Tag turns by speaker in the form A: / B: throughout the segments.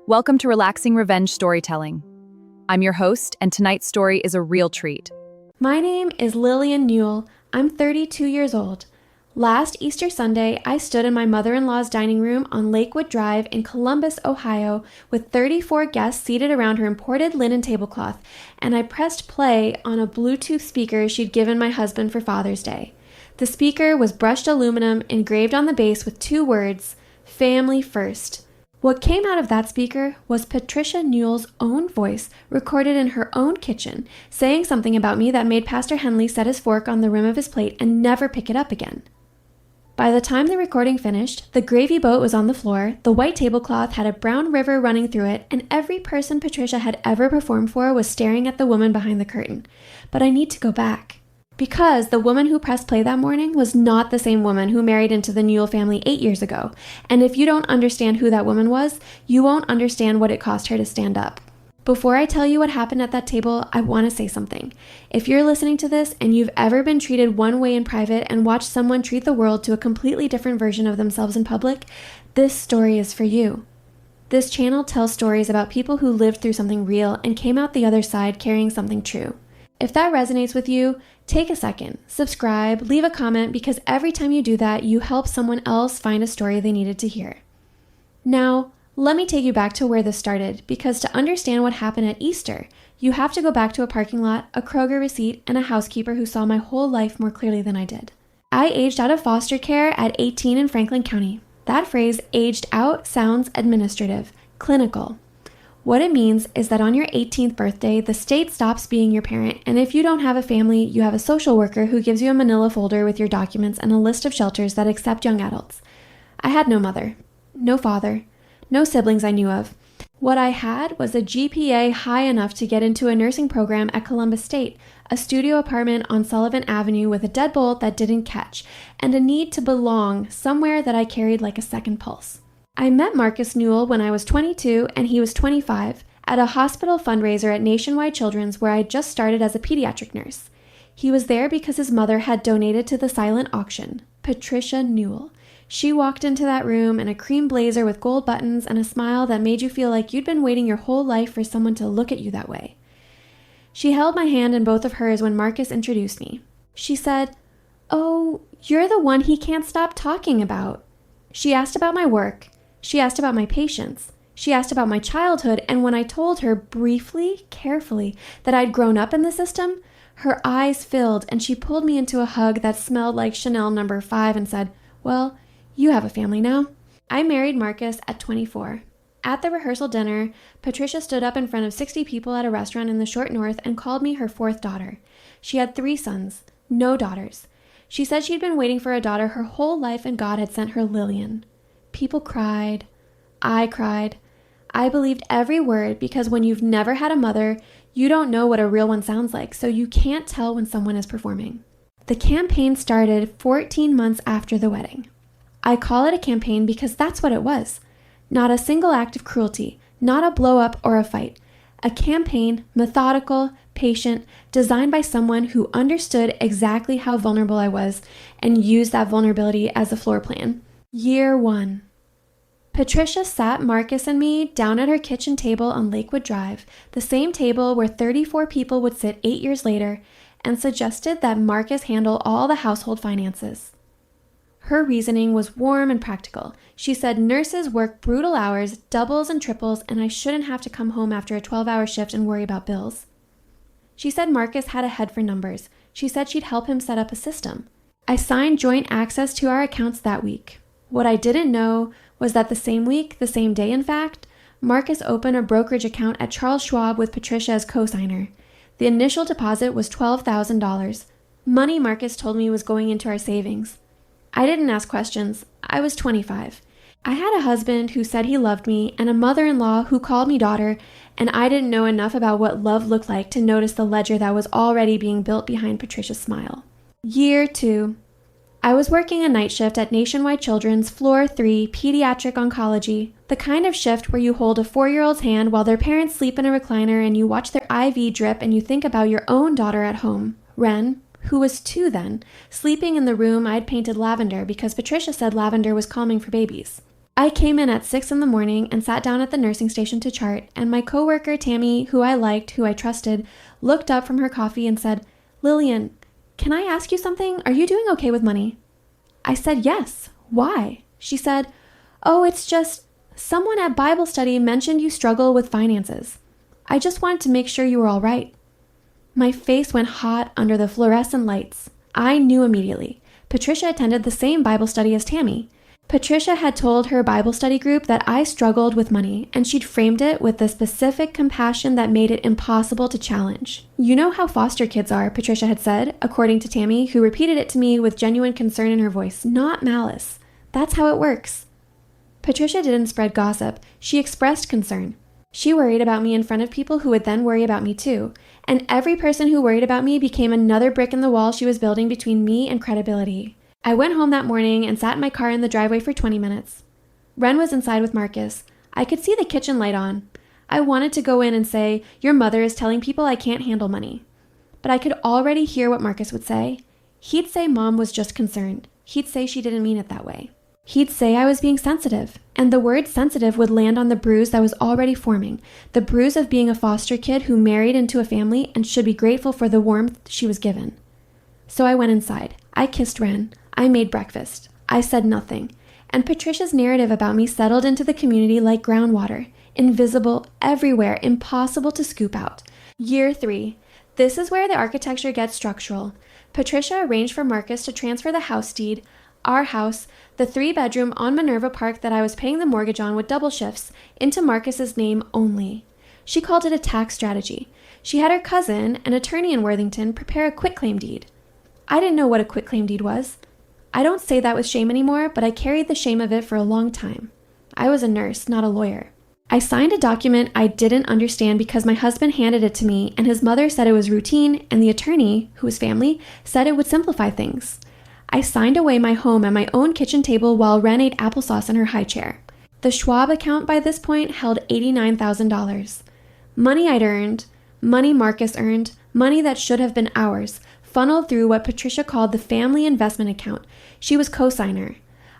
A: Welcome to Relaxing Revenge Storytelling. I'm your host, and tonight's story is a real treat.
B: My name is Lillian Newell. I'm 32 years old. Last Easter Sunday, I stood in my mother-in-law's dining room on Lakewood Drive in Columbus, Ohio, with 34 guests seated around her imported linen tablecloth, and I pressed play on a Bluetooth speaker she'd given my husband for Father's Day. The speaker was brushed aluminum engraved on the base with two words, "Family First." What came out of that speaker was Patricia Newell's own voice recorded in her own kitchen, saying something about me that made Pastor Henley set his fork on the rim of his plate and never pick it up again. By the time the recording finished, the gravy boat was on the floor, the white tablecloth had a brown river running through it, and every person Patricia had ever performed for was staring at the woman behind the curtain. But I need to go back. Because the woman who pressed play that morning was not the same woman who married into the Newell family 8 years ago. And if you don't understand who that woman was, you won't understand what it cost her to stand up. Before I tell you what happened at that table, I want to say something. If you're listening to this and you've ever been treated one way in private and watched someone treat the world to a completely different version of themselves in public, this story is for you. This channel tells stories about people who lived through something real and came out the other side carrying something true. If that resonates with you, take a second, subscribe, leave a comment, because every time you do that, you help someone else find a story they needed to hear. Now, let me take you back to where this started, because to understand what happened at Easter, you have to go back to a parking lot, a Kroger receipt, and a housekeeper who saw my whole life more clearly than I did. I aged out of foster care at 18 in Franklin County. That phrase, aged out, sounds administrative, clinical. What it means is that on your 18th birthday, the state stops being your parent, and if you don't have a family, you have a social worker who gives you a manila folder with your documents and a list of shelters that accept young adults. I had no mother, no father, no siblings I knew of. What I had was a GPA high enough to get into a nursing program at Columbus State, a studio apartment on Sullivan Avenue with a deadbolt that didn't catch, and a need to belong somewhere that I carried like a second pulse. I met Marcus Newell when I was 22 and he was 25 at a hospital fundraiser at Nationwide Children's where I just started as a pediatric nurse. He was there because his mother had donated to the silent auction, Patricia Newell. She walked into that room in a cream blazer with gold buttons and a smile that made you feel like you'd been waiting your whole life for someone to look at you that way. She held my hand in both of hers when Marcus introduced me. She said, "Oh, you're the one he can't stop talking about." She asked about my work. She asked about my patients. She asked about my childhood, and when I told her briefly, carefully, that I'd grown up in the system, her eyes filled and she pulled me into a hug that smelled like Chanel No. 5 and said, "Well, you have a family now." I married Marcus at 24. At the rehearsal dinner, Patricia stood up in front of 60 people at a restaurant in the short north and called me her fourth daughter. She had 3 sons, no daughters. She said she'd been waiting for a daughter her whole life and God had sent her Lillian. People cried. I cried. I believed every word because when you've never had a mother, you don't know what a real one sounds like, so you can't tell when someone is performing. The campaign started 14 months after the wedding. I call it a campaign because that's what it was. Not a single act of cruelty, not a blow-up or a fight. A campaign, methodical, patient, designed by someone who understood exactly how vulnerable I was and used that vulnerability as a floor plan. Year 1. Patricia sat Marcus and me down at her kitchen table on Lakewood Drive, the same table where 34 people would sit 8 years later, and suggested that Marcus handle all the household finances. Her reasoning was warm and practical. She said nurses work brutal hours, doubles and triples, and I shouldn't have to come home after a 12-hour shift and worry about bills. She said Marcus had a head for numbers. She said she'd help him set up a system. I signed joint access to our accounts that week. What I didn't know was that the same week, the same day in fact, Marcus opened a brokerage account at Charles Schwab with Patricia as co-signer. The initial deposit was $12,000. Money Marcus told me was going into our savings. I didn't ask questions. I was 25. I had a husband who said he loved me and a mother-in-law who called me daughter, and I didn't know enough about what love looked like to notice the ledger that was already being built behind Patricia's smile. Year 2. I was working a night shift at Nationwide Children's Floor 3 Pediatric Oncology, the kind of shift where you hold a 4-year-old's hand while their parents sleep in a recliner and you watch their IV drip and you think about your own daughter at home, Ren, who was 2 then, sleeping in the room I'd painted lavender because Patricia said lavender was calming for babies. I came in at 6 in the morning and sat down at the nursing station to chart, and my coworker, Tammy, who I liked, who I trusted, looked up from her coffee and said, "Lillian, can I ask you something? Are you doing okay with money?" I said yes. Why? She said, "Oh, it's just someone at Bible study mentioned you struggle with finances. I just wanted to make sure you were all right." My face went hot under the fluorescent lights. I knew immediately. Patricia attended the same Bible study as Tammy. Patricia had told her Bible study group that I struggled with money, and she'd framed it with the specific compassion that made it impossible to challenge. "You know how foster kids are," Patricia had said, according to Tammy, who repeated it to me with genuine concern in her voice, not malice. "That's how it works." Patricia didn't spread gossip. She expressed concern. She worried about me in front of people who would then worry about me too. And every person who worried about me became another brick in the wall she was building between me and credibility. I went home that morning and sat in my car in the driveway for 20 minutes. Ren was inside with Marcus. I could see the kitchen light on. I wanted to go in and say, "Your mother is telling people I can't handle money." But I could already hear what Marcus would say. He'd say Mom was just concerned. He'd say she didn't mean it that way. He'd say I was being sensitive, and the word sensitive would land on the bruise that was already forming, the bruise of being a foster kid who married into a family and should be grateful for the warmth she was given. So I went inside. I kissed Ren. I made breakfast. I said nothing. And Patricia's narrative about me settled into the community like groundwater, invisible everywhere, impossible to scoop out. Year 3. This is where the architecture gets structural. Patricia arranged for Marcus to transfer the house deed, our house, the 3-bedroom on Minerva Park that I was paying the mortgage on with double shifts, into Marcus's name only. She called it a tax strategy. She had her cousin, an attorney in Worthington, prepare a quitclaim deed. I didn't know what a quitclaim deed was. I don't say that with shame anymore, but I carried the shame of it for a long time. I was a nurse, not a lawyer. I signed a document I didn't understand because my husband handed it to me and his mother said it was routine, and the attorney, who was family, said it would simplify things. I signed away my home and my own kitchen table while Ren ate applesauce in her high chair. The Schwab account by this point held $89,000. Money I'd earned, money Marcus earned, money that should have been ours, funneled through what Patricia called the family investment account. She was co-signer.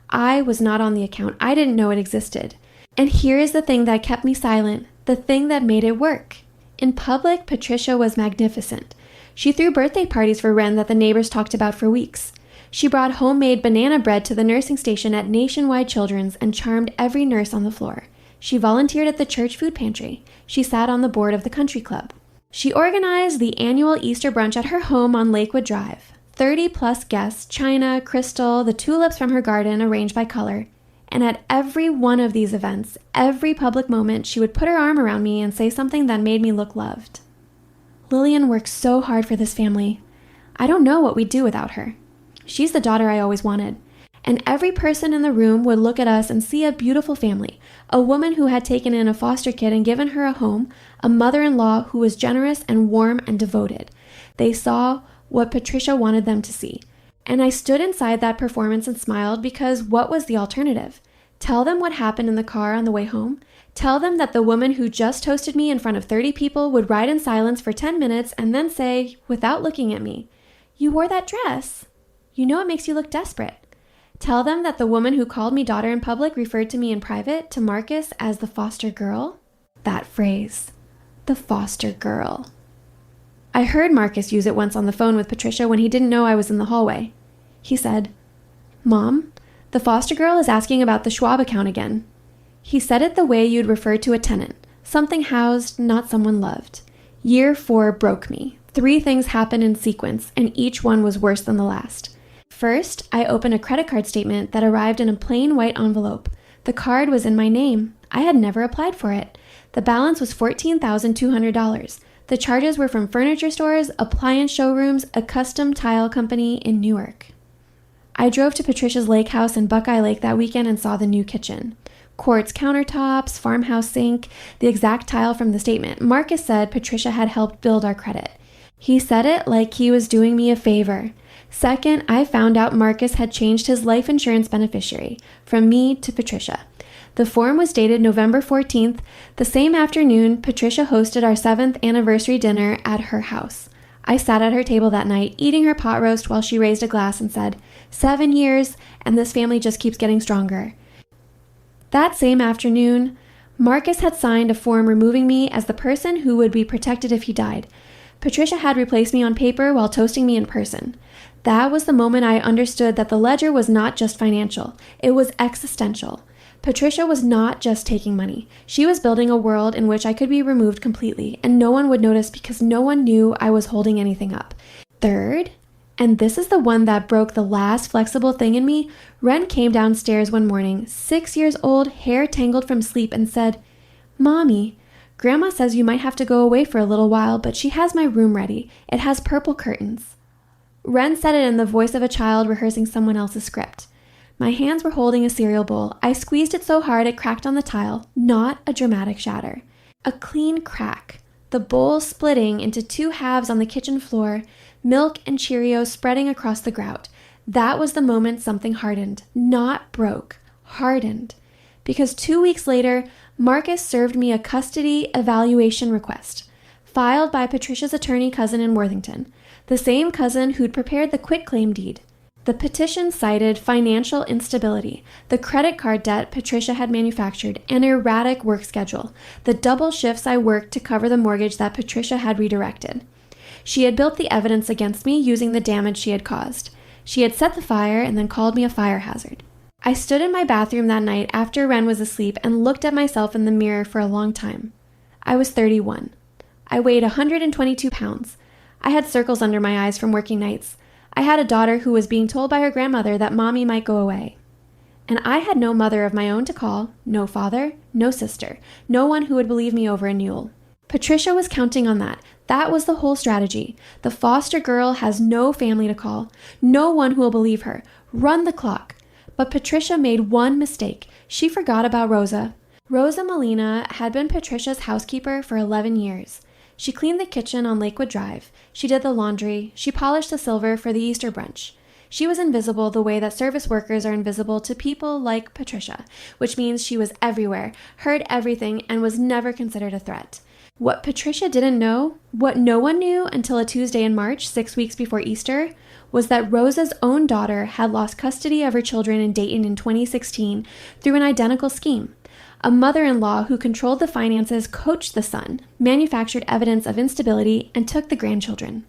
B: I was not on the account. I didn't know it existed. And here is the thing that kept me silent, the thing that made it work. In public, Patricia was magnificent. She threw birthday parties for Ren that the neighbors talked about for weeks. She brought homemade banana bread to the nursing station at Nationwide Children's and charmed every nurse on the floor. She volunteered at the church food pantry. She sat on the board of the country club. She organized the annual Easter brunch at her home on Lakewood Drive. 30-plus guests, china, crystal, the tulips from her garden arranged by color. And at every one of these events, every public moment, she would put her arm around me and say something that made me look loved. "Lillian works so hard for this family. I don't know what we'd do without her. She's the daughter I always wanted." And every person in the room would look at us and see a beautiful family, a woman who had taken in a foster kid and given her a home, a mother-in-law who was generous and warm and devoted. They saw what Patricia wanted them to see. And I stood inside that performance and smiled because what was the alternative? Tell them what happened in the car on the way home? Tell them that the woman who just toasted me in front of 30 people would ride in silence for 10 minutes and then say, without looking at me, "You wore that dress. You know it makes you look desperate." Tell them that the woman who called me daughter in public referred to me in private, to Marcus, as the foster girl? That phrase, the foster girl. I heard Marcus use it once on the phone with Patricia when he didn't know I was in the hallway. He said, "Mom, the foster girl is asking about the Schwab account again." He said it the way you'd refer to a tenant, something housed, not someone loved. Year 4 broke me. 3 things happened in sequence, and each one was worse than the last. First, I opened a credit card statement that arrived in a plain white envelope. The card was in my name. I had never applied for it. The balance was $14,200. The charges were from furniture stores, appliance showrooms, a custom tile company in Newark. I drove to Patricia's lake house in Buckeye Lake that weekend and saw the new kitchen. Quartz countertops, farmhouse sink, the exact tile from the statement. Marcus said Patricia had helped build our credit. He said it like he was doing me a favor. Second, I found out Marcus had changed his life insurance beneficiary from me to Patricia. The form was dated November 14th. The same afternoon, Patricia hosted our 7th anniversary dinner at her house. I sat at her table that night, eating her pot roast while she raised a glass and said, 7 years, and this family just keeps getting stronger. That same afternoon, Marcus had signed a form removing me as the person who would be protected if he died. Patricia had replaced me on paper while toasting me in person. That was the moment I understood that the ledger was not just financial, it was existential. Patricia was not just taking money. She was building a world in which I could be removed completely, and no one would notice because no one knew I was holding anything up. Third, and this is the one that broke the last flexible thing in me, Ren came downstairs one morning, 6 years old, hair tangled from sleep, and said, "Mommy, Grandma says you might have to go away for a little while, but she has my room ready. It has purple curtains." Ren said it in the voice of a child rehearsing someone else's script. My hands were holding a cereal bowl. I squeezed it so hard it cracked on the tile, not a dramatic shatter. A clean crack, the bowl splitting into two halves on the kitchen floor, milk and Cheerios spreading across the grout. That was the moment something hardened, not broke, hardened. Because 2 weeks later, Marcus served me a custody evaluation request, filed by Patricia's attorney cousin in Worthington, the same cousin who'd prepared the quitclaim deed. The petition cited financial instability, the credit card debt Patricia had manufactured, an erratic work schedule, the double shifts I worked to cover the mortgage that Patricia had redirected. She had built the evidence against me using the damage she had caused. She had set the fire and then called me a fire hazard. I stood in my bathroom that night after Ren was asleep and looked at myself in the mirror for a long time. I was 31. I weighed 122 pounds. I had circles under my eyes from working nights. I had a daughter who was being told by her grandmother that Mommy might go away. And I had no mother of my own to call, no father, no sister, no one who would believe me over a Newell. Patricia was counting on that. That was the whole strategy. The foster girl has no family to call, no one who will believe her. Run the clock. But Patricia made one mistake. She forgot about Rosa. Rosa Molina had been Patricia's housekeeper for 11 years. She cleaned the kitchen on Lakewood Drive. She did the laundry. She polished the silver for the Easter brunch. She was invisible the way that service workers are invisible to people like Patricia, which means she was everywhere, heard everything, and was never considered a threat. What Patricia didn't know, what no one knew until a Tuesday in March, 6 weeks before Easter, was that Rosa's own daughter had lost custody of her children in Dayton in 2016 through an identical scheme. A mother-in-law who controlled the finances coached the son, manufactured evidence of instability, and took the grandchildren.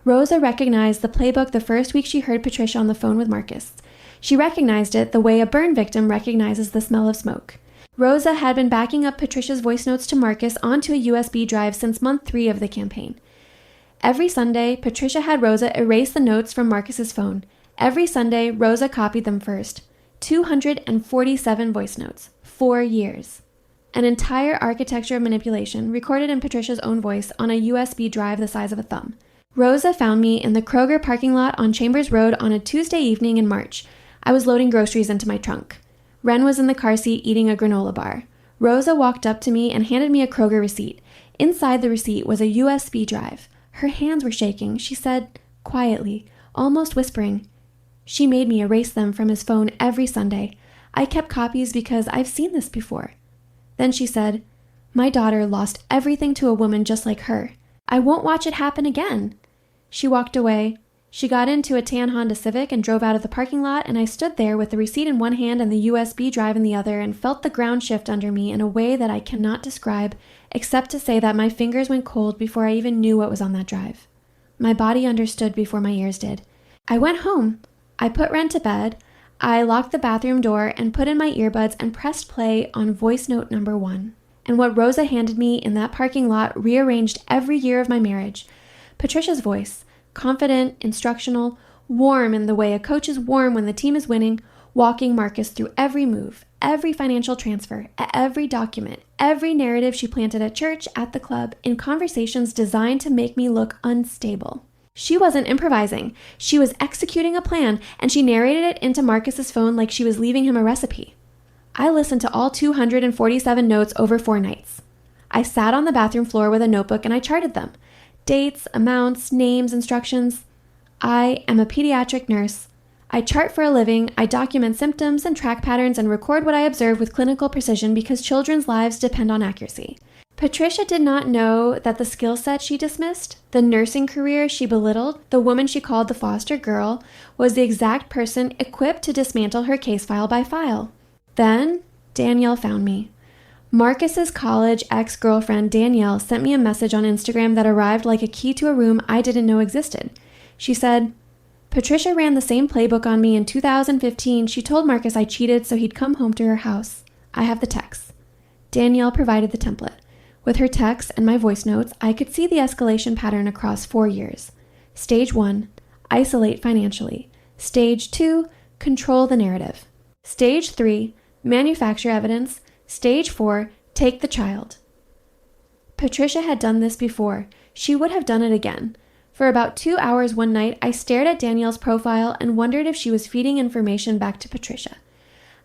B: Rosa recognized the playbook the first week she heard Patricia on the phone with Marcus. She recognized it the way a burn victim recognizes the smell of smoke. Rosa had been backing up Patricia's voice notes to Marcus onto a USB drive since month 3 of the campaign. Every Sunday, Patricia had Rosa erase the notes from Marcus's phone. Every Sunday, Rosa copied them first. 247 voice notes. 4 years. An entire architecture of manipulation recorded in Patricia's own voice on a USB drive the size of a thumb. Rosa found me in the Kroger parking lot on Chambers Road on a Tuesday evening in March. I was loading groceries into my trunk. Ren was in the car seat eating a granola bar. Rosa walked up to me and handed me a Kroger receipt. Inside the receipt was a USB drive. Her hands were shaking. She said, quietly, almost whispering, "She made me erase them from his phone every Sunday. I kept copies because I've seen this before." Then she said, "My daughter lost everything to a woman just like her. I won't watch it happen again." She walked away. She got into a tan Honda Civic and drove out of the parking lot, and I stood there with the receipt in one hand and the USB drive in the other and felt the ground shift under me in a way that I cannot describe, except to say that my fingers went cold before I even knew what was on that drive. My body understood before my ears did. I went home. I put Ren to bed. I locked the bathroom door and put in my earbuds and pressed play on voice note number 1. And what Rosa handed me in that parking lot rearranged every year of my marriage. Patricia's voice, confident, instructional, warm in the way a coach is warm when the team is winning, walking Marcus through every move, every financial transfer, every document, every narrative she planted at church, at the club, in conversations designed to make me look unstable. She wasn't improvising. She was executing a plan, and she narrated it into Marcus's phone like she was leaving him a recipe. I listened to all 247 notes over 4 nights. I sat on the bathroom floor with a notebook and I charted them. Dates, amounts, names, instructions. I am a pediatric nurse. I chart for a living, I document symptoms and track patterns and record what I observe with clinical precision because children's lives depend on accuracy. Patricia did not know that the skill set she dismissed, the nursing career she belittled, the woman she called the foster girl, was the exact person equipped to dismantle her case file by file. Then, Danielle found me. Marcus's college ex-girlfriend Danielle sent me a message on Instagram that arrived like a key to a room I didn't know existed. She said, "Patricia ran the same playbook on me in 2015. She told Marcus I cheated so he'd come home to her house. I have the text." Danielle provided the template. With her text and my voice notes, I could see the escalation pattern across 4 years. Stage 1, isolate financially. Stage 2, control the narrative. Stage 3, manufacture evidence. Stage 4, take the child. Patricia had done this before. She would have done it again. For about 2 hours one night, I stared at Danielle's profile and wondered if she was feeding information back to Patricia.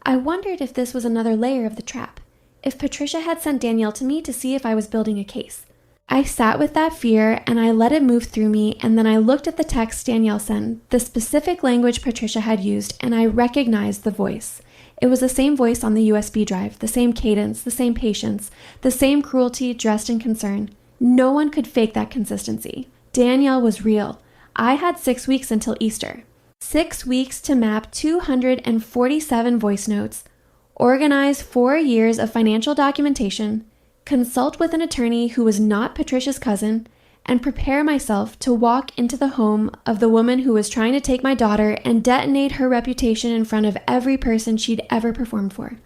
B: I wondered if this was another layer of the trap. If Patricia had sent Danielle to me to see if I was building a case. I sat with that fear and I let it move through me, and then I looked at the text Danielle sent, the specific language Patricia had used, and I recognized the voice. It was the same voice on the USB drive, the same cadence, the same patience, the same cruelty dressed in concern. No one could fake that consistency. Danielle was real. I had 6 weeks until Easter. 6 weeks to map 247 voice notes, organize 4 years of financial documentation, consult with an attorney who was not Patricia's cousin, and prepare myself to walk into the home of the woman who was trying to take my daughter and detonate her reputation in front of every person she'd ever performed for.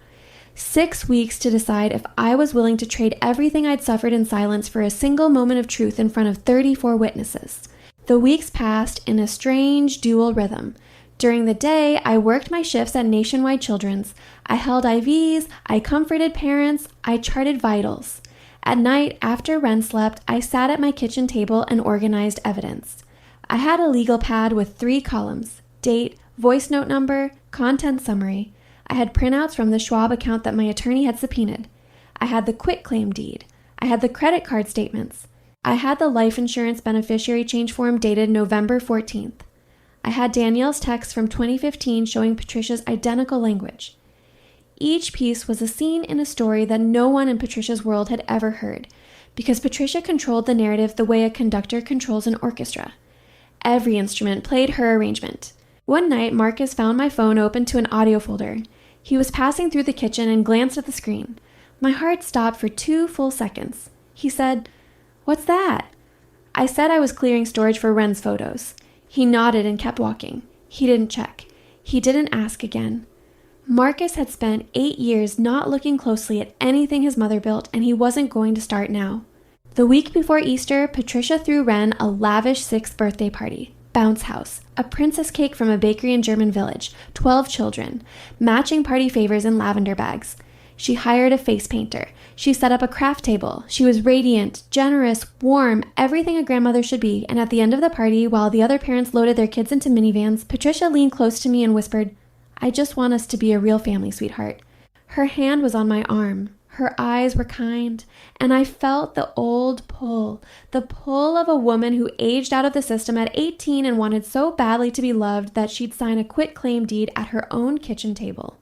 B: 6 weeks to decide if I was willing to trade everything I'd suffered in silence for a single moment of truth in front of 34 witnesses. The weeks passed in a strange dual rhythm. During the day, I worked my shifts at Nationwide Children's. I held IVs, I comforted parents, I charted vitals. At night, after Ren slept, I sat at my kitchen table and organized evidence. I had a legal pad with 3 columns: date, voice note number, content summary. I had printouts from the Schwab account that my attorney had subpoenaed. I had the quitclaim deed. I had the credit card statements. I had the life insurance beneficiary change form dated November 14th. I had Danielle's text from 2015 showing Patricia's identical language. Each piece was a scene in a story that no one in Patricia's world had ever heard, because Patricia controlled the narrative the way a conductor controls an orchestra. Every instrument played her arrangement. One night, Marcus found my phone open to an audio folder. He was passing through the kitchen and glanced at the screen. My heart stopped for 2 full seconds. He said, "What's that?" I said I was clearing storage for Ren's photos. He nodded and kept walking. He didn't check. He didn't ask again. Marcus had spent 8 years not looking closely at anything his mother built, and he wasn't going to start now. The week before Easter, Patricia threw Ren a lavish 6th birthday party. Bounce house, a princess cake from a bakery in German Village, 12 children, matching party favors in lavender bags. She hired a face painter. She set up a craft table. She was radiant, generous, warm, everything a grandmother should be, and at the end of the party, while the other parents loaded their kids into minivans, Patricia leaned close to me and whispered, "I just want us to be a real family, sweetheart." Her hand was on my arm. Her eyes were kind, and I felt the old pull, the pull of a woman who aged out of the system at 18 and wanted so badly to be loved that she'd sign a quitclaim deed at her own kitchen table.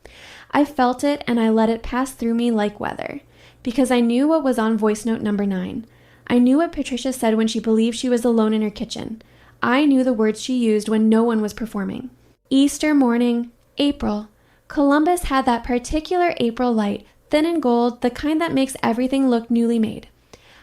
B: I felt it, and I let it pass through me like weather, because I knew what was on voice note number 9. I knew what Patricia said when she believed she was alone in her kitchen. I knew the words she used when no one was performing. Easter morning, April. Columbus had that particular April light, thin and gold, the kind that makes everything look newly made.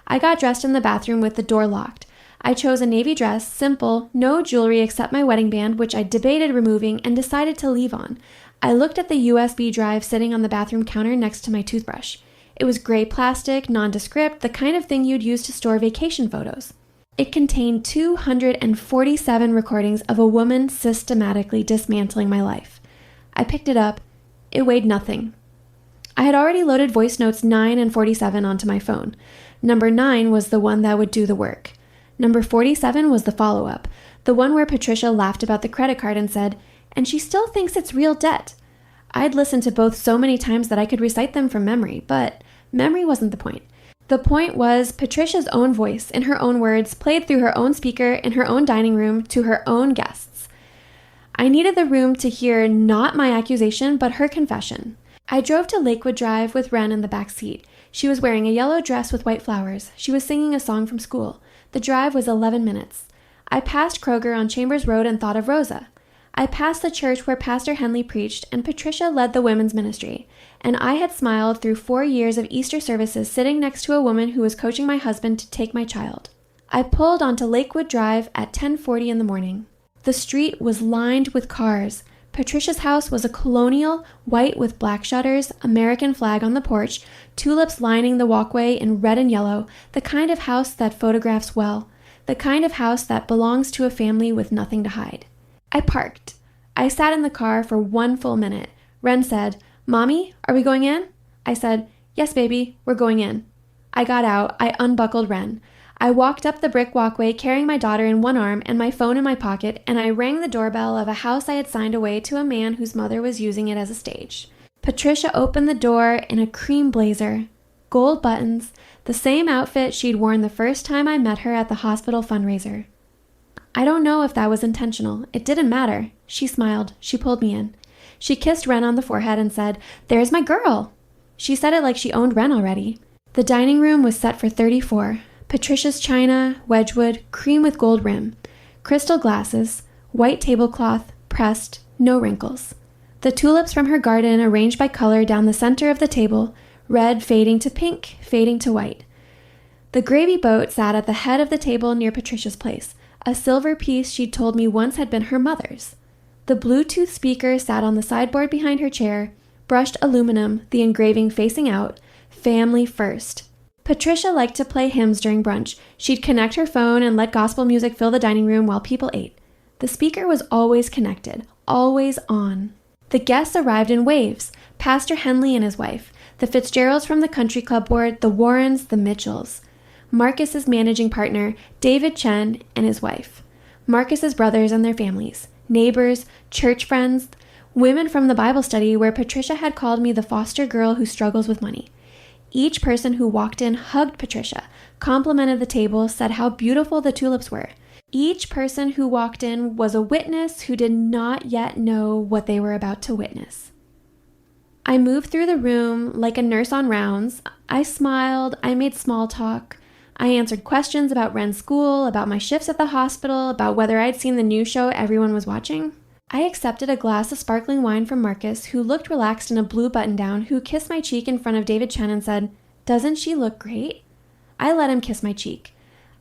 B: I got dressed in the bathroom with the door locked. I chose a navy dress, simple, no jewelry except my wedding band, which I debated removing and decided to leave on. I looked at the USB drive sitting on the bathroom counter next to my toothbrush. It was gray plastic, nondescript, the kind of thing you'd use to store vacation photos. It contained 247 recordings of a woman systematically dismantling my life. I picked it up. It weighed nothing. I had already loaded voice notes 9 and 47 onto my phone. Number 9 was the one that would do the work. Number 47 was the follow-up, the one where Patricia laughed about the credit card and said, "And she still thinks it's real debt." I'd listened to both so many times that I could recite them from memory, but memory wasn't the point. The point was Patricia's own voice, in her own words, played through her own speaker in her own dining room to her own guests. I needed the room to hear not my accusation, but her confession. I drove to Lakewood Drive with Ren in the back seat. She was wearing a yellow dress with white flowers. She was singing a song from school. The drive was 11 minutes. I passed Kroger on Chambers Road and thought of Rosa. I passed the church where Pastor Henley preached and Patricia led the women's ministry, and I had smiled through 4 years of Easter services sitting next to a woman who was coaching my husband to take my child. I pulled onto Lakewood Drive at 10:40 in the morning. The street was lined with cars. Patricia's house was a colonial, white with black shutters, American flag on the porch, tulips lining the walkway in red and yellow, the kind of house that photographs well, the kind of house that belongs to a family with nothing to hide. I parked. I sat in the car for 1 full minute. Ren said, "Mommy, are we going in?" I said, "Yes, baby, we're going in." I got out. I unbuckled Ren. I walked up the brick walkway carrying my daughter in one arm and my phone in my pocket, and I rang the doorbell of a house I had signed away to a man whose mother was using it as a stage. Patricia opened the door in a cream blazer, gold buttons, the same outfit she'd worn the first time I met her at the hospital fundraiser. I don't know if that was intentional. It didn't matter. She smiled. She pulled me in. She kissed Ren on the forehead and said, "There's my girl." She said it like she owned Ren already. The dining room was set for 34. Patricia's china, Wedgwood, cream with gold rim, crystal glasses, white tablecloth, pressed, no wrinkles. The tulips from her garden arranged by color down the center of the table, red fading to pink, fading to white. The gravy boat sat at the head of the table near Patricia's place, a silver piece she'd told me once had been her mother's. The Bluetooth speaker sat on the sideboard behind her chair, brushed aluminum, the engraving facing out, family first. Patricia liked to play hymns during brunch. She'd connect her phone and let gospel music fill the dining room while people ate. The speaker was always connected, always on. The guests arrived in waves. Pastor Henley and his wife, the Fitzgeralds from the country club board, the Warrens, the Mitchells. Marcus's managing partner, David Chen, and his wife. Marcus's brothers and their families. Neighbors, church friends, women from the Bible study where Patricia had called me the foster girl who struggles with money. Each person who walked in hugged Patricia, complimented the table, said how beautiful the tulips were. Each person who walked in was a witness who did not yet know what they were about to witness. I moved through the room like a nurse on rounds. I smiled. I made small talk. I answered questions about Ren's school, about my shifts at the hospital, about whether I'd seen the new show everyone was watching. I accepted a glass of sparkling wine from Marcus, who looked relaxed in a blue button-down, who kissed my cheek in front of David Chen and said, "Doesn't she look great?" I let him kiss my cheek.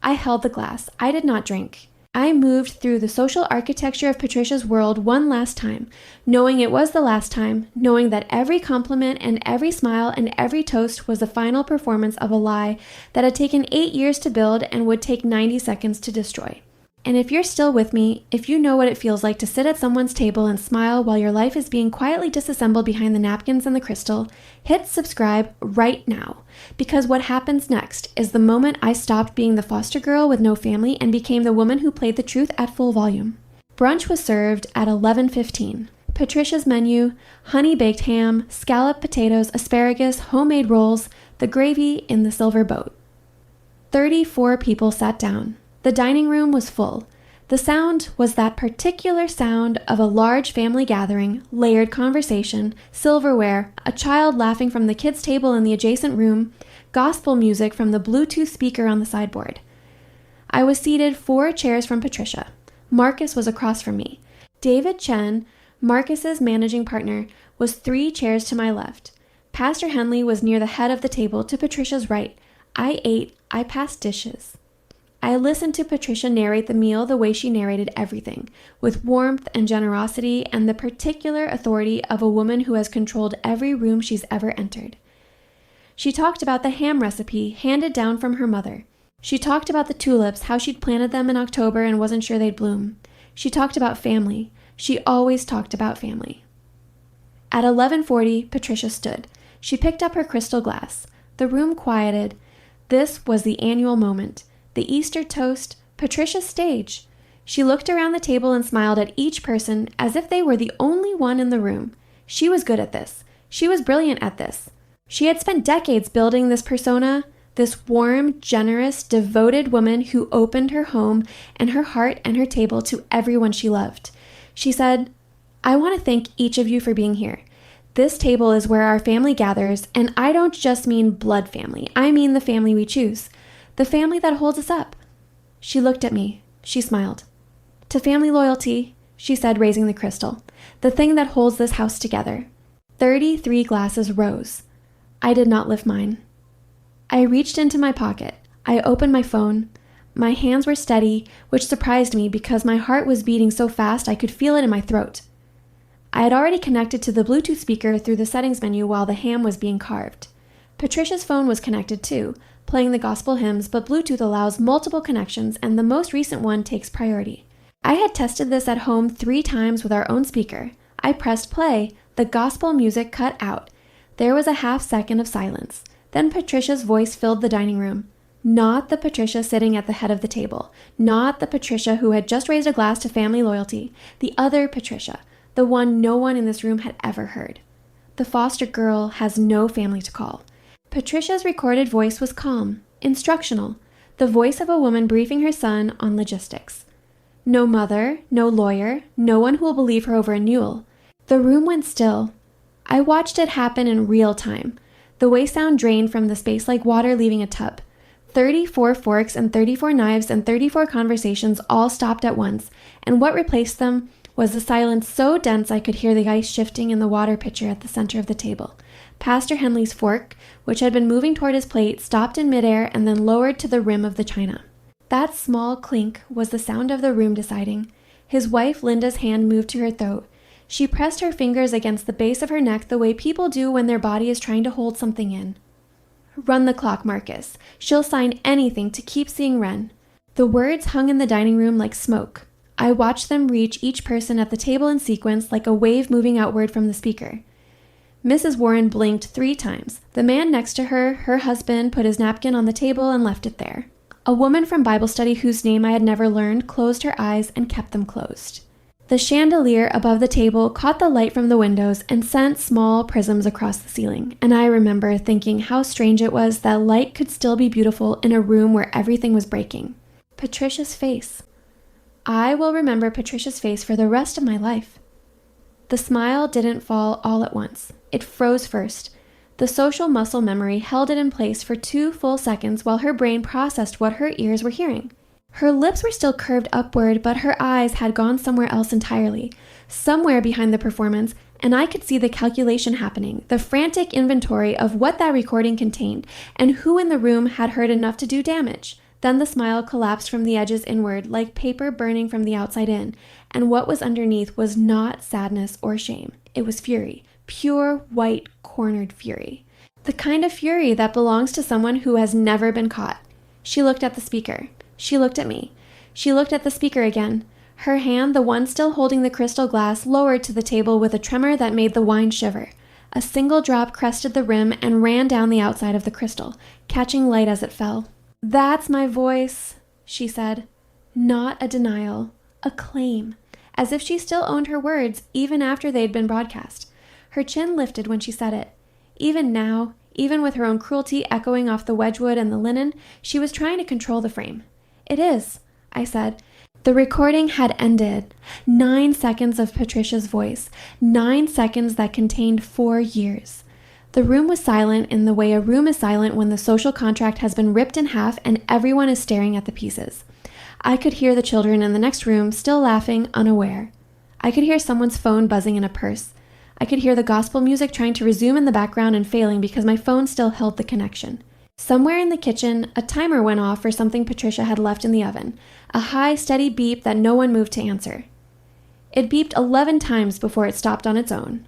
B: I held the glass. I did not drink. I moved through the social architecture of Patricia's world one last time, knowing it was the last time, knowing that every compliment and every smile and every toast was the final performance of a lie that had taken 8 years to build and would take 90 seconds to destroy. And if you're still with me, if you know what it feels like to sit at someone's table and smile while your life is being quietly disassembled behind the napkins and the crystal, hit subscribe right now. Because what happens next is the moment I stopped being the foster girl with no family and became the woman who played the truth at full volume. Brunch was served at 11:15. Patricia's menu, honey-baked ham, scalloped potatoes, asparagus, homemade rolls, the gravy in the silver boat. 34 people sat down. The dining room was full. The sound was that particular sound of a large family gathering, layered conversation, silverware, a child laughing from the kids' table in the adjacent room, gospel music from the Bluetooth speaker on the sideboard. I was seated 4 chairs from Patricia. Marcus was across from me. David Chen, Marcus's managing partner, was 3 chairs to my left. Pastor Henley was near the head of the table to Patricia's right. I ate. I passed dishes. I listened to Patricia narrate the meal the way she narrated everything, with warmth and generosity and the particular authority of a woman who has controlled every room she's ever entered. She talked about the ham recipe handed down from her mother. She talked about the tulips, how she'd planted them in October and wasn't sure they'd bloom. She talked about family. She always talked about family. At 11:40, Patricia stood. She picked up her crystal glass. The room quieted. This was the annual moment. The Easter toast, Patricia's stage. She looked around the table and smiled at each person as if they were the only one in the room. She was good at this. She was brilliant at this. She had spent decades building this persona, this warm, generous, devoted woman who opened her home and her heart and her table to everyone she loved. She said, "I want to thank each of you for being here. This table is where our family gathers, and I don't just mean blood family. I mean the family we choose. The family that holds us up." She looked at me. She smiled. "To family loyalty," she said, raising the crystal. The thing that holds this house together. 33 glasses rose. I did not lift mine. I reached into my pocket. I opened my phone. My hands were steady, which surprised me because my heart was beating so fast I could feel it in my throat. I had already connected to the Bluetooth speaker through the settings menu while the ham was being carved. Patricia's phone was connected too, playing the gospel hymns, but Bluetooth allows multiple connections and the most recent one takes priority. I had tested this at home 3 times with our own speaker. I pressed play. The gospel music cut out. There was a half second of silence. Then Patricia's voice filled the dining room. Not the Patricia sitting at the head of the table. Not the Patricia who had just raised a glass to family loyalty. The other Patricia. The one no one in this room had ever heard. The foster girl has no family to call. Patricia's recorded voice was calm, instructional, the voice of a woman briefing her son on logistics. No mother, no lawyer, no one who will believe her over a Newell. The room went still. I watched it happen in real time. The way sound drained from the space like water leaving a tub. 34 forks and 34 knives and 34 conversations all stopped at once, and what replaced them was the silence so dense I could hear the ice shifting in the water pitcher at the center of the table. Pastor Henley's fork, which had been moving toward his plate, stopped in midair and then lowered to the rim of the china. That small clink was the sound of the room deciding. His wife Linda's hand moved to her throat. She pressed her fingers against the base of her neck the way people do when their body is trying to hold something in. Run the clock, Marcus. She'll sign anything to keep seeing Wren. The words hung in the dining room like smoke. I watched them reach each person at the table in sequence like a wave moving outward from the speaker. Mrs. Warren blinked 3 times. The man next to her, her husband, put his napkin on the table and left it there. A woman from Bible study whose name I had never learned closed her eyes and kept them closed. The chandelier above the table caught the light from the windows and sent small prisms across the ceiling, and I remember thinking how strange it was that light could still be beautiful in a room where everything was breaking. Patricia's face. I will remember Patricia's face for the rest of my life. The smile didn't fall all at once. It froze first. The social muscle memory held it in place for 2 full seconds while her brain processed what her ears were hearing. Her lips were still curved upward, but her eyes had gone somewhere else entirely, somewhere behind the performance, and I could see the calculation happening, the frantic inventory of what that recording contained, and who in the room had heard enough to do damage. Then the smile collapsed from the edges inward, like paper burning from the outside in, and what was underneath was not sadness or shame. It was fury, pure, white, cornered fury. The kind of fury that belongs to someone who has never been caught. She looked at the speaker. She looked at me. She looked at the speaker again. Her hand, the one still holding the crystal glass, lowered to the table with a tremor that made the wine shiver. A single drop crested the rim and ran down the outside of the crystal, catching light as it fell. "That's my voice," she said. Not a denial, a claim, as if she still owned her words even after they'd been broadcast. Her chin lifted when she said it. Even now, even with her own cruelty echoing off the Wedgwood and the linen, she was trying to control the frame. "It is," I said. The recording had ended. 9 seconds of Patricia's voice. 9 seconds that contained 4 years. The room was silent in the way a room is silent when the social contract has been ripped in half and everyone is staring at the pieces. I could hear the children in the next room still laughing, unaware. I could hear someone's phone buzzing in a purse. I could hear the gospel music trying to resume in the background and failing because my phone still held the connection. Somewhere in the kitchen, a timer went off for something Patricia had left in the oven, a high, steady beep that no one moved to answer. It beeped 11 times before it stopped on its own.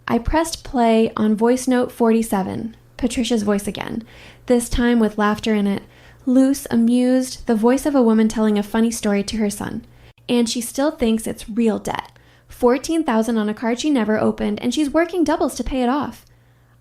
B: I pressed play on voice note 47, Patricia's voice again, this time with laughter in it, loose, amused, the voice of a woman telling a funny story to her son. And she still thinks it's real debt. $14,000 on a card she never opened, and she's working doubles to pay it off.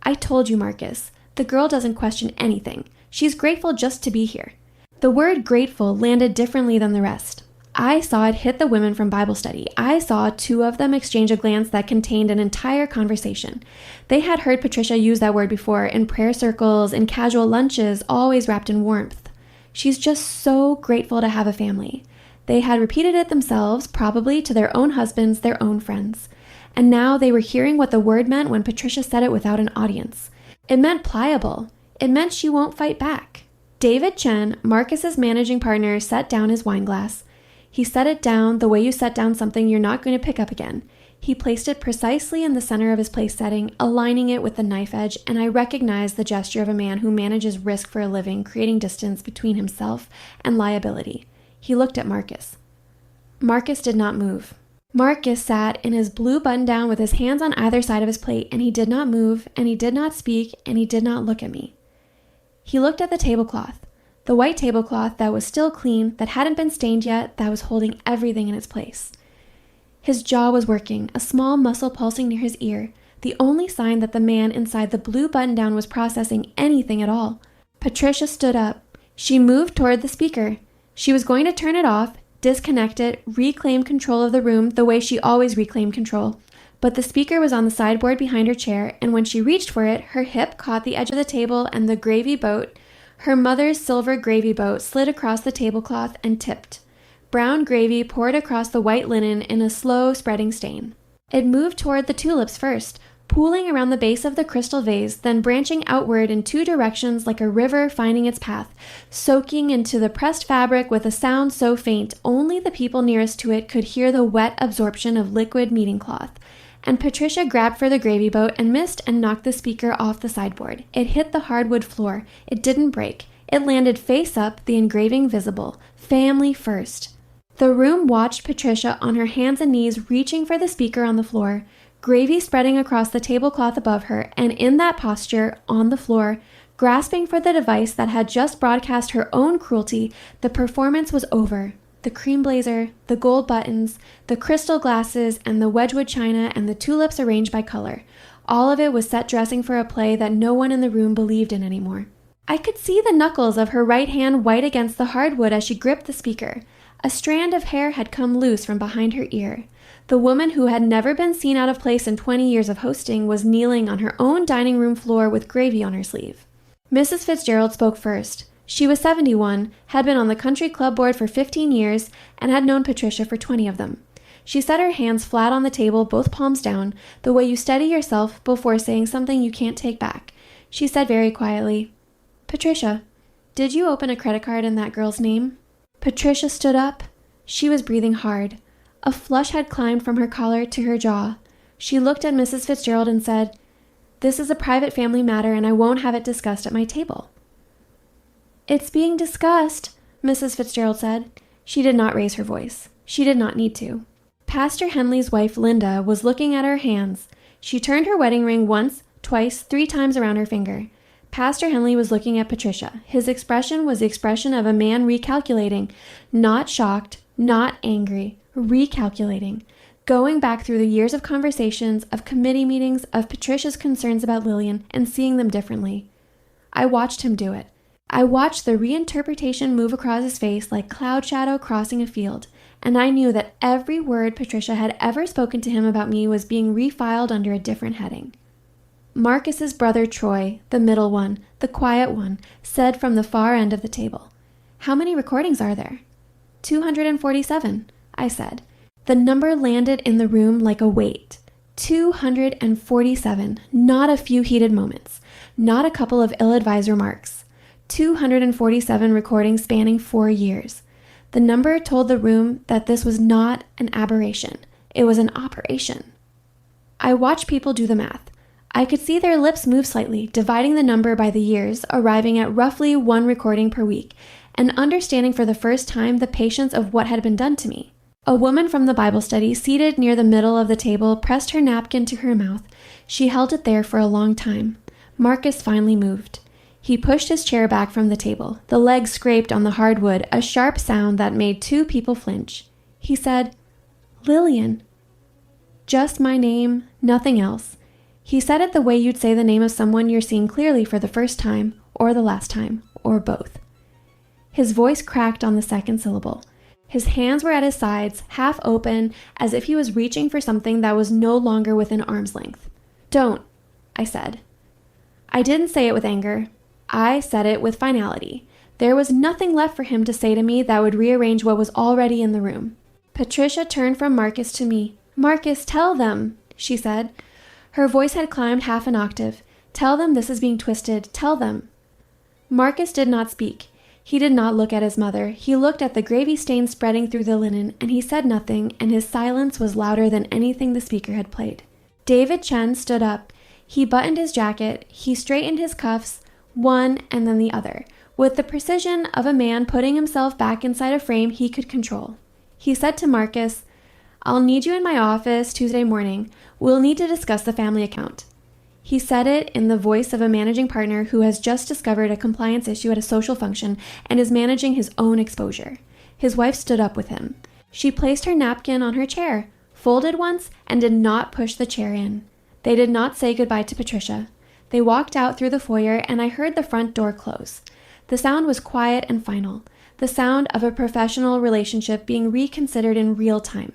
B: I told you, Marcus. The girl doesn't question anything. She's grateful just to be here. The word grateful landed differently than the rest. I saw it hit the women from Bible study. I saw 2 of them exchange a glance that contained an entire conversation. They had heard Patricia use that word before in prayer circles, in casual lunches, always wrapped in warmth. She's just so grateful to have a family. They had repeated it themselves, probably to their own husbands, their own friends. And now they were hearing what the word meant when Patricia said it without an audience. It meant pliable. It meant she won't fight back. David Chen, Marcus's managing partner, set down his wine glass. He set it down the way you set down something you're not going to pick up again. He placed it precisely in the center of his place setting, aligning it with the knife edge, and I recognized the gesture of a man who manages risk for a living, creating distance between himself and liability. He looked at Marcus. Marcus did not move. Marcus sat in his blue button-down with his hands on either side of his plate, and he did not move, and he did not speak, and he did not look at me. He looked at the tablecloth, the white tablecloth that was still clean, that hadn't been stained yet, that was holding everything in its place. His jaw was working, a small muscle pulsing near his ear, the only sign that the man inside the blue button-down was processing anything at all. Patricia stood up. She moved toward the speaker. She was going to turn it off, disconnect it, reclaim control of the room the way she always reclaimed control. But the speaker was on the sideboard behind her chair, and when she reached for it, her hip caught the edge of the table and the gravy boat, her mother's silver gravy boat, slid across the tablecloth and tipped. Brown gravy poured across the white linen in a slow, spreading stain. It moved toward the tulips first, pooling around the base of the crystal vase, then branching outward in two directions like a river finding its path, soaking into the pressed fabric with a sound so faint only the people nearest to it could hear the wet absorption of liquid meeting cloth. And Patricia grabbed for the gravy boat and missed and knocked the speaker off the sideboard. It hit the hardwood floor. It didn't break. It landed face up, the engraving visible. Family first. The room watched Patricia on her hands and knees reaching for the speaker on the floor, gravy spreading across the tablecloth above her, and in that posture, on the floor, grasping for the device that had just broadcast her own cruelty, the performance was over. The cream blazer, the gold buttons, the crystal glasses, and the Wedgwood china, and the tulips arranged by color. All of it was set dressing for a play that no one in the room believed in anymore. I could see the knuckles of her right hand white against the hardwood as she gripped the speaker. A strand of hair had come loose from behind her ear. The woman who had never been seen out of place in 20 years of hosting was kneeling on her own dining room floor with gravy on her sleeve. Mrs. Fitzgerald spoke first. She was 71, had been on the country club board for 15 years, and had known Patricia for 20 of them. She set her hands flat on the table, both palms down, the way you steady yourself before saying something you can't take back. She said very quietly, "Patricia, did you open a credit card in that girl's name?" Patricia stood up. She was breathing hard. A flush had climbed from her collar to her jaw. She looked at Mrs. Fitzgerald and said, "This is a private family matter, and I won't have it discussed at my table." "It's being discussed," Mrs. Fitzgerald said. She did not raise her voice. She did not need to. Pastor Henley's wife, Linda, was looking at her hands. She turned her wedding ring once, twice, 3 times around her finger. Pastor Henley was looking at Patricia. His expression was the expression of a man recalculating, not shocked, not angry, recalculating, going back through the years of conversations, of committee meetings, of Patricia's concerns about Lillian, and seeing them differently. I watched him do it. I watched the reinterpretation move across his face like cloud shadow crossing a field, and I knew that every word Patricia had ever spoken to him about me was being refiled under a different heading. Marcus's brother Troy, the middle one, the quiet one, said from the far end of the table, "How many recordings are there?" 247, I said. The number landed in the room like a weight. 247, not a few heated moments, not a couple of ill-advised remarks. 247 recordings spanning 4 years. The number told the room that this was not an aberration. It was an operation. I watched people do the math. I could see their lips move slightly, dividing the number by the years, arriving at roughly 1 recording per week, and understanding for the first time the patience of what had been done to me. A woman from the Bible study, seated near the middle of the table, pressed her napkin to her mouth. She held it there for a long time. Marcus finally moved. He pushed his chair back from the table. The legs scraped on the hardwood, a sharp sound that made 2 people flinch. He said, "Lillian." Just my name, nothing else. He said it the way you'd say the name of someone you're seeing clearly for the first time, or the last time, or both. His voice cracked on the second syllable. His hands were at his sides, half open, as if he was reaching for something that was no longer within arm's length. "Don't," I said. I didn't say it with anger. I said it with finality. There was nothing left for him to say to me that would rearrange what was already in the room. Patricia turned from Marcus to me. "Marcus, tell them," she said. Her voice had climbed half an octave. "Tell them this is being twisted. Tell them." Marcus did not speak. He did not look at his mother. He looked at the gravy stain spreading through the linen, and he said nothing, and his silence was louder than anything the speaker had played. David Chen stood up. He buttoned his jacket. He straightened his cuffs, one and then the other, with the precision of a man putting himself back inside a frame he could control. He said to Marcus, "I'll need you in my office Tuesday morning. We'll need to discuss the family account." He said it in the voice of a managing partner who has just discovered a compliance issue at a social function and is managing his own exposure. His wife stood up with him. She placed her napkin on her chair, folded once, and did not push the chair in. They did not say goodbye to Patricia. They walked out through the foyer, and I heard the front door close. The sound was quiet and final, the sound of a professional relationship being reconsidered in real time.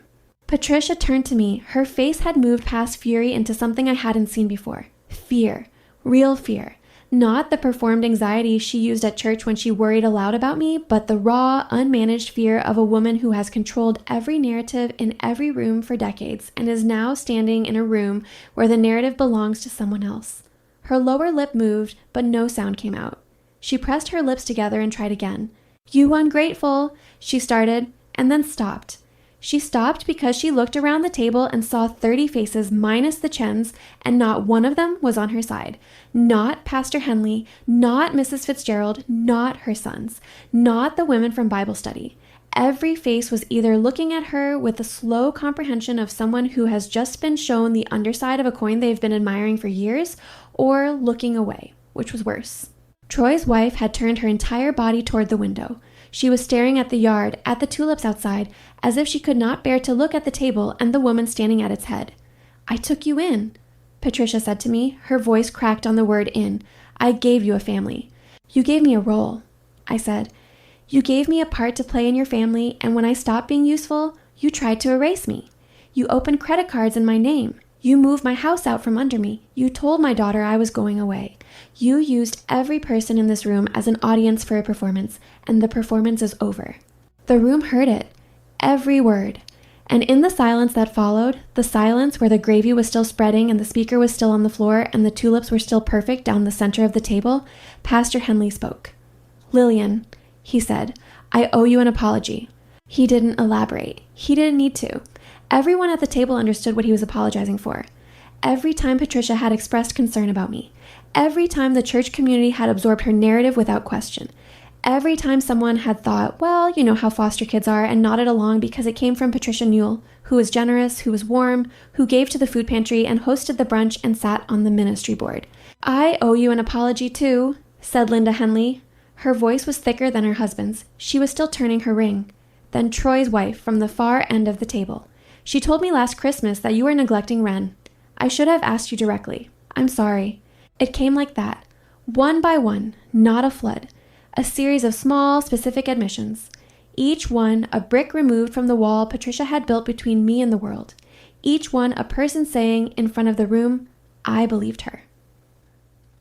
B: Patricia turned to me. Her face had moved past fury into something I hadn't seen before. Fear. Real fear. Not the performed anxiety she used at church when she worried aloud about me, but the raw, unmanaged fear of a woman who has controlled every narrative in every room for decades and is now standing in a room where the narrative belongs to someone else. Her lower lip moved, but no sound came out. She pressed her lips together and tried again. "You ungrateful," she started, and then stopped. She stopped because she looked around the table and saw 30 faces minus the Chens, and not one of them was on her side. Not Pastor Henley, not Mrs. Fitzgerald, not her sons, not the women from Bible study. Every face was either looking at her with the slow comprehension of someone who has just been shown the underside of a coin they've been admiring for years, or looking away, which was worse. Troy's wife had turned her entire body toward the window. She was staring at the yard, at the tulips outside, as if she could not bear to look at the table and the woman standing at its head. "I took you in," Patricia said to me. Her voice cracked on the word in. "I gave you a family. You gave me a role," I said. "You gave me a part to play in your family, and when I stopped being useful, you tried to erase me. You opened credit cards in my name. You moved my house out from under me. You told my daughter I was going away. You used every person in this room as an audience for a performance, and the performance is over." The room heard it, every word. And in the silence that followed, the silence where the gravy was still spreading and the speaker was still on the floor and the tulips were still perfect down the center of the table, Pastor Henley spoke. "Lillian," he said, "I owe you an apology." He didn't elaborate. He didn't need to. Everyone at the table understood what he was apologizing for. Every time Patricia had expressed concern about me. Every time the church community had absorbed her narrative without question. Every time someone had thought, well, you know how foster kids are, and nodded along because it came from Patricia Newell, who was generous, who was warm, who gave to the food pantry and hosted the brunch and sat on the ministry board. "I owe you an apology too," said Linda Henley. Her voice was thicker than her husband's. She was still turning her ring. Then Troy's wife from the far end of the table. "She told me last Christmas that you were neglecting Ren. I should have asked you directly. I'm sorry." It came like that. One by one, not a flood. A series of small, specific admissions. Each one a brick removed from the wall Patricia had built between me and the world. Each one a person saying, in front of the room, I believed her.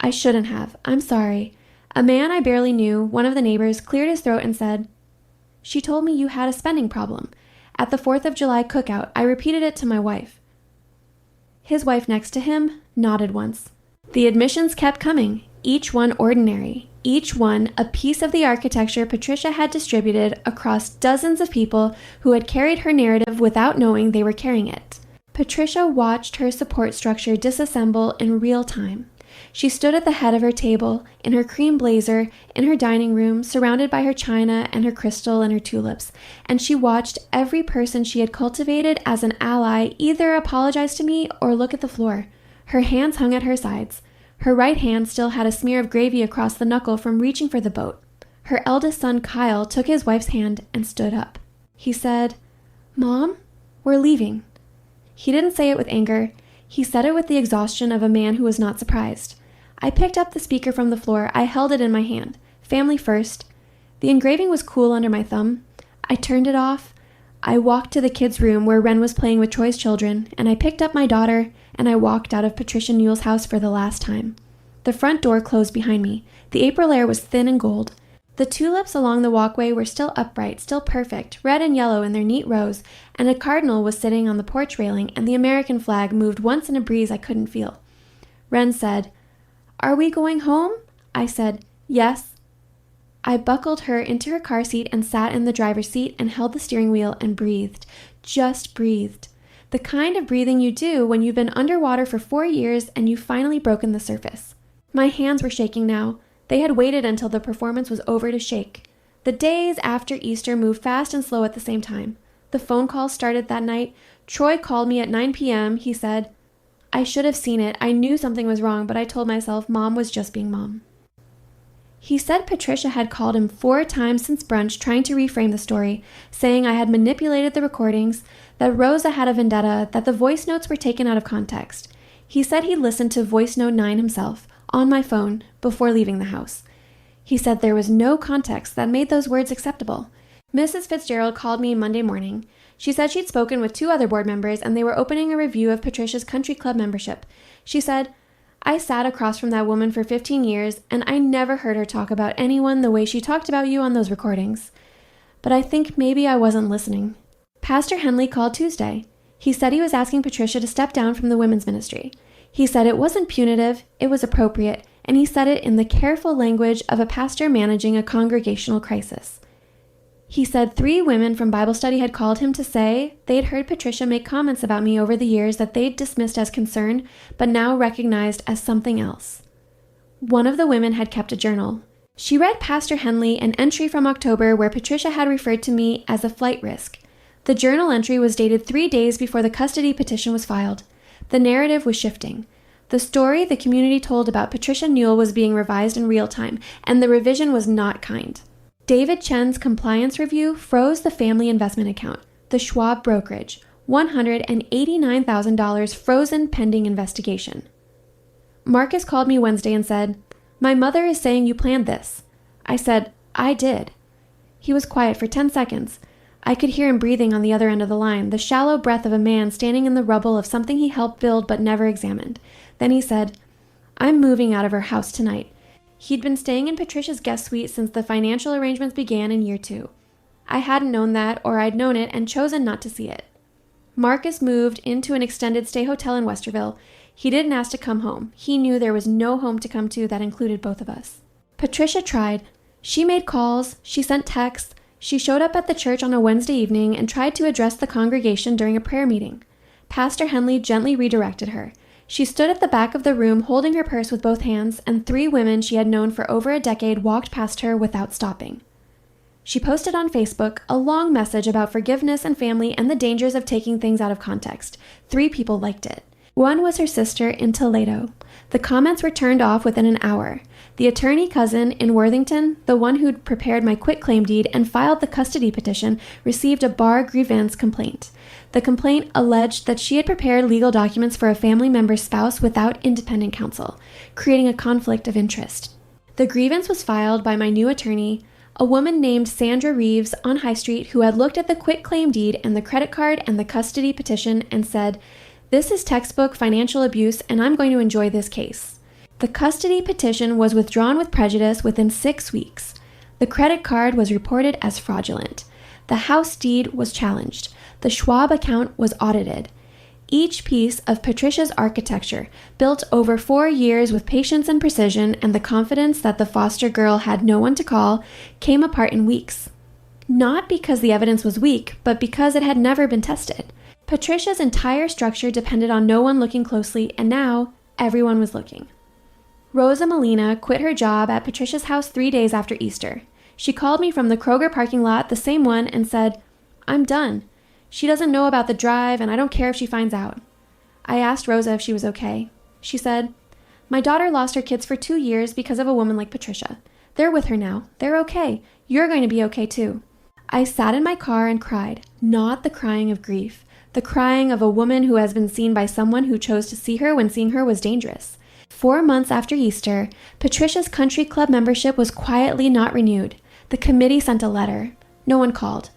B: "I shouldn't have. I'm sorry." A man I barely knew, one of the neighbors, cleared his throat and said, "She told me you had a spending problem. At the 4th of July cookout, I repeated it to my wife." His wife next to him nodded once. The admissions kept coming, each one ordinary, each one a piece of the architecture Patricia had distributed across dozens of people who had carried her narrative without knowing they were carrying it. Patricia watched her support structure disassemble in real time. She stood at the head of her table, in her cream blazer, in her dining room, surrounded by her china and her crystal and her tulips, and she watched every person she had cultivated as an ally either apologize to me or look at the floor. Her hands hung at her sides. Her right hand still had a smear of gravy across the knuckle from reaching for the boat. Her eldest son, Kyle, took his wife's hand and stood up. He said, "Mom, we're leaving." He didn't say it with anger. He said it with the exhaustion of a man who was not surprised. I picked up the speaker from the floor. I held it in my hand. Family first. The engraving was cool under my thumb. I turned it off. I walked to the kids' room where Ren was playing with Troy's children, and I picked up my daughter, and I walked out of Patricia Newell's house for the last time. The front door closed behind me. The April air was thin and gold. The tulips along the walkway were still upright, still perfect, red and yellow in their neat rows, and a cardinal was sitting on the porch railing, and the American flag moved once in a breeze I couldn't feel. Ren said, "Are we going home?" I said, "Yes." I buckled her into her car seat and sat in the driver's seat and held the steering wheel and breathed. Just breathed. The kind of breathing you do when you've been underwater for 4 years and you've finally broken the surface. My hands were shaking now. They had waited until the performance was over to shake. The days after Easter moved fast and slow at the same time. The phone call started that night. Troy called me at 9 p.m. He said, "I should have seen it. I knew something was wrong, but I told myself Mom was just being Mom." He said Patricia had called him 4 times since brunch trying to reframe the story, saying I had manipulated the recordings, that Rosa had a vendetta, that the voice notes were taken out of context. He said he listened to voice note 9 himself, on my phone, before leaving the house. He said there was no context that made those words acceptable. Mrs. Fitzgerald called me Monday morning. She said she'd spoken with 2 other board members and they were opening a review of Patricia's country club membership. She said, "I sat across from that woman for 15 years and I never heard her talk about anyone the way she talked about you on those recordings. But I think maybe I wasn't listening." Pastor Henley called Tuesday. He said he was asking Patricia to step down from the women's ministry. He said it wasn't punitive, it was appropriate, and he said it in the careful language of a pastor managing a congregational crisis. He said 3 women from Bible study had called him to say they'd heard Patricia make comments about me over the years that they'd dismissed as concern, but now recognized as something else. One of the women had kept a journal. She read Pastor Henley an entry from October where Patricia had referred to me as a flight risk. The journal entry was dated 3 days before the custody petition was filed. The narrative was shifting. The story the community told about Patricia Newell was being revised in real time, and the revision was not kind. David Chen's compliance review froze the family investment account, the Schwab brokerage, $189,000 frozen pending investigation. Marcus called me Wednesday and said, "My mother is saying you planned this." I said, "I did." He was quiet for 10 seconds. I could hear him breathing on the other end of the line, the shallow breath of a man standing in the rubble of something he helped build but never examined. Then he said, "I'm moving out of her house tonight." He'd been staying in Patricia's guest suite since the financial arrangements began in year 2. I hadn't known that, or I'd known it and chosen not to see it. Marcus moved into an extended stay hotel in Westerville. He didn't ask to come home. He knew there was no home to come to that included both of us. Patricia tried. She made calls. She sent texts. She showed up at the church on a Wednesday evening and tried to address the congregation during a prayer meeting. Pastor Henley gently redirected her. She stood at the back of the room holding her purse with both hands, and 3 women she had known for over a decade walked past her without stopping. She posted on Facebook a long message about forgiveness and family and the dangers of taking things out of context. 3 people liked it. One was her sister in Toledo. The comments were turned off within an hour. The attorney cousin in Worthington, the one who'd prepared my quitclaim deed and filed the custody petition, received a bar grievance complaint. The complaint alleged that she had prepared legal documents for a family member's spouse without independent counsel, creating a conflict of interest. The grievance was filed by my new attorney, a woman named Sandra Reeves on High Street who had looked at the quitclaim deed and the credit card and the custody petition and said, "This is textbook financial abuse and I'm going to enjoy this case." The custody petition was withdrawn with prejudice within 6 weeks. The credit card was reported as fraudulent. The house deed was challenged. The Schwab account was audited. Each piece of Patricia's architecture, built over 4 years with patience and precision and the confidence that the foster girl had no one to call, came apart in weeks. Not because the evidence was weak, but because it had never been tested. Patricia's entire structure depended on no one looking closely, and now everyone was looking. Rosa Molina quit her job at Patricia's house 3 days after Easter. She called me from the Kroger parking lot, the same one, and said, "I'm done. She doesn't know about the drive, and I don't care if she finds out." I asked Rosa if she was okay. She said, "My daughter lost her kids for 2 years because of a woman like Patricia. They're with her now. They're okay. You're going to be okay too." I sat in my car and cried, not the crying of grief, the crying of a woman who has been seen by someone who chose to see her when seeing her was dangerous. 4 months after Easter, Patricia's country club membership was quietly not renewed. The committee sent a letter. No one called.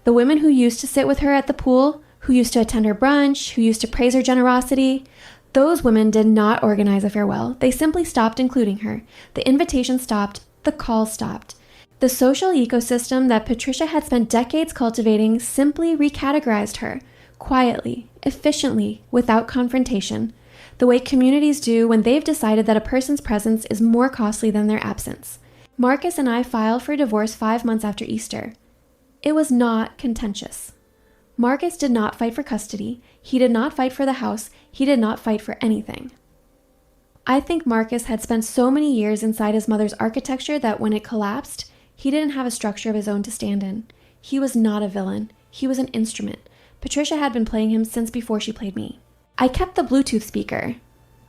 B: The women who used to sit with her at the pool, who used to attend her brunch, who used to praise her generosity, those women did not organize a farewell. They simply stopped including her. The invitation stopped. The calls stopped. The social ecosystem that Patricia had spent decades cultivating simply recategorized her, quietly, efficiently, without confrontation, the way communities do when they've decided that a person's presence is more costly than their absence. Marcus and I filed for divorce 5 months after Easter. It was not contentious. Marcus did not fight for custody. He did not fight for the house. He did not fight for anything. I think Marcus had spent so many years inside his mother's architecture that when it collapsed, he didn't have a structure of his own to stand in. He was not a villain. He was an instrument. Patricia had been playing him since before she played me. I kept the Bluetooth speaker.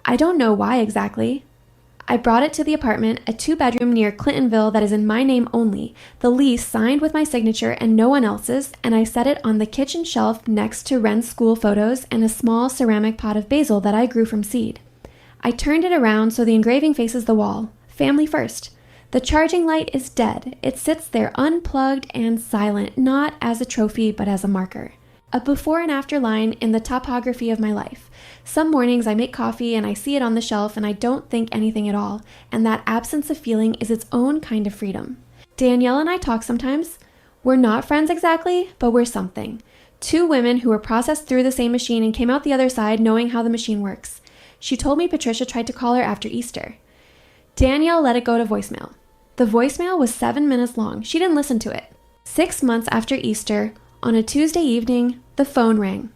B: I don't know why exactly. I brought it to the apartment, a 2-bedroom near Clintonville that is in my name only, the lease signed with my signature and no one else's, and I set it on the kitchen shelf next to Ren's school photos and a small ceramic pot of basil that I grew from seed. I turned it around so the engraving faces the wall. Family first. The charging light is dead. It sits there unplugged and silent, not as a trophy but as a marker. A before and after line in the topography of my life. Some mornings I make coffee and I see it on the shelf and I don't think anything at all, and that absence of feeling is its own kind of freedom. Danielle and I talk sometimes. We're not friends exactly, but we're something. 2 women who were processed through the same machine and came out the other side knowing how the machine works. She told me Patricia tried to call her after Easter. Danielle let it go to voicemail. The voicemail was 7 minutes long. She didn't listen to it. 6 months after Easter, on a Tuesday evening, the phone rang.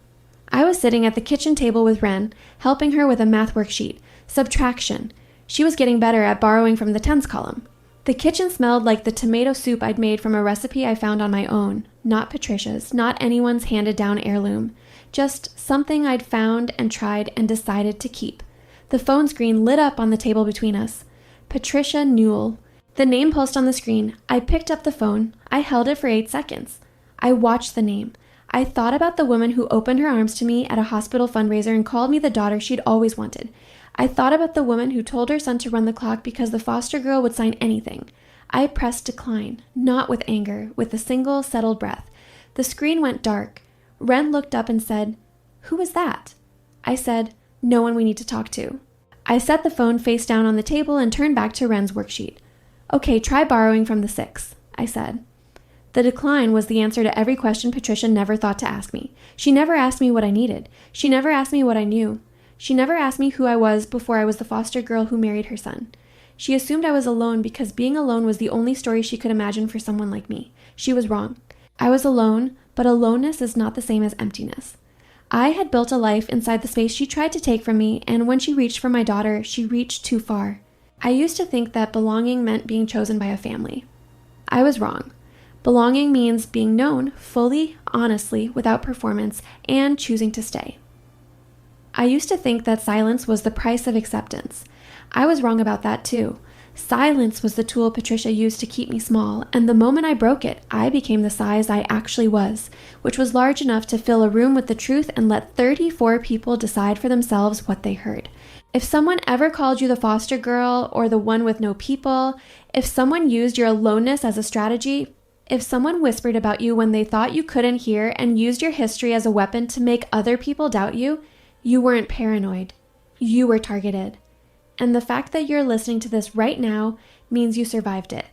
B: I was sitting at the kitchen table with Ren, helping her with a math worksheet, subtraction. She was getting better at borrowing from the tens column. The kitchen smelled like the tomato soup I'd made from a recipe I found on my own, not Patricia's, not anyone's handed-down heirloom. Just something I'd found and tried and decided to keep. The phone screen lit up on the table between us. Patricia Newell. The name pulsed on the screen. I picked up the phone. I held it for 8 seconds. I watched the name. I thought about the woman who opened her arms to me at a hospital fundraiser and called me the daughter she'd always wanted. I thought about the woman who told her son to run the clock because the foster girl would sign anything. I pressed decline, not with anger, with a single settled breath. The screen went dark. Ren looked up and said, "Who is that?" I said, "No one we need to talk to." I set the phone face down on the table and turned back to Ren's worksheet. "Okay, try borrowing from the 6," I said. The decline was the answer to every question Patricia never thought to ask me. She never asked me what I needed. She never asked me what I knew. She never asked me who I was before I was the foster girl who married her son. She assumed I was alone because being alone was the only story she could imagine for someone like me. She was wrong. I was alone, but aloneness is not the same as emptiness. I had built a life inside the space she tried to take from me, and when she reached for my daughter, she reached too far. I used to think that belonging meant being chosen by a family. I was wrong. Belonging means being known fully, honestly, without performance, and choosing to stay. I used to think that silence was the price of acceptance. I was wrong about that too. Silence was the tool Patricia used to keep me small, and the moment I broke it, I became the size I actually was, which was large enough to fill a room with the truth and let 34 people decide for themselves what they heard. If someone ever called you the foster girl or the one with no people, if someone used your aloneness as a strategy, if someone whispered about you when they thought you couldn't hear and used your history as a weapon to make other people doubt you, you weren't paranoid. You were targeted. And the fact that you're listening to this right now means you survived it.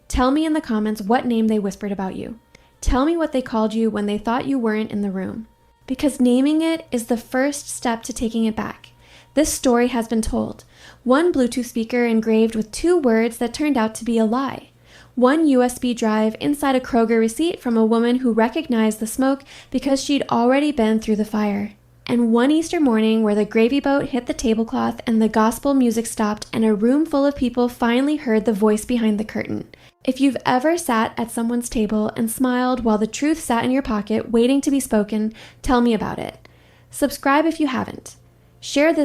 B: Tell me in the comments what name they whispered about you. Tell me what they called you when they thought you weren't in the room. Because naming it is the first step to taking it back. This story has been told. One Bluetooth speaker engraved with 2 words that turned out to be a lie. One USB drive inside a Kroger receipt from a woman who recognized the smoke because she'd already been through the fire. And one Easter morning where the gravy boat hit the tablecloth and the gospel music stopped and a room full of people finally heard the voice behind the curtain. If you've ever sat at someone's table and smiled while the truth sat in your pocket waiting to be spoken, tell me about it. Subscribe if you haven't. Share this